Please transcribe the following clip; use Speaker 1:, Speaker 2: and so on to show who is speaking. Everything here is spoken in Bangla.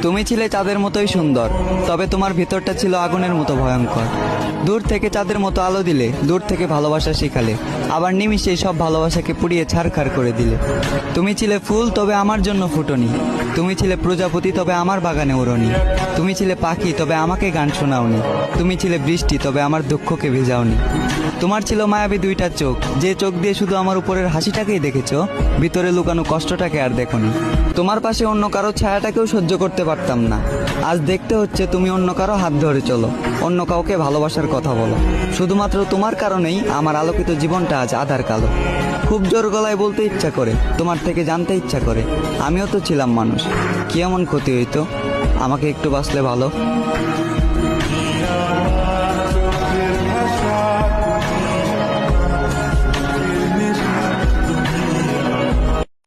Speaker 1: তুমি ছিলে চাঁদের মতোই সুন্দর, তবে তোমার ভিতরটা ছিল আগুনের মতো ভয়ঙ্কর। দূর থেকে চাঁদের মতো আলো দিলে, দূর থেকে ভালোবাসা শিখালে, আবার নিমিষেই সব ভালোবাসাকে পুড়িয়ে ছারখার করে দিলে। তুমি ছিলে ফুল, তবে আমার জন্য ফুটনি। তুমি ছিলে প্রজাপতি, তবে আমার বাগানে ওড়নি। তুমি ছিলে পাখি, তবে আমাকে গান শোনাওনি। তুমি ছিলে বৃষ্টি, তবে আমার দুঃখকে ভেজাওনি। তোমার ছিল মায়াবী দুইটা চোখ, যে চোখ দিয়ে শুধু আমার উপরের হাসিটাকেই দেখেছো, ভিতরে লুকানো কষ্টটাকে আর দেখোনি। তোমার পাশে অন্য কারো ছায়াটাকেও সহ্য করতে পারতাম না। আজ দেখতে হচ্ছে তুমি অন্য কারো হাত ধরে চলো, অন্য কাউকে ভালোবাসার কথা বলো। শুধুমাত্র তোমার কারণেই আমার আলোকিত জীবনটা আজ আধার কালো। খুব জোর গলায় বলতে ইচ্ছা করে, তোমার থেকে জানতে ইচ্ছা করে, আমিও তো ছিলাম মানুষ। কি এমন ক্ষতি হইতো আমাকে একটু বাঁচলে ভালো।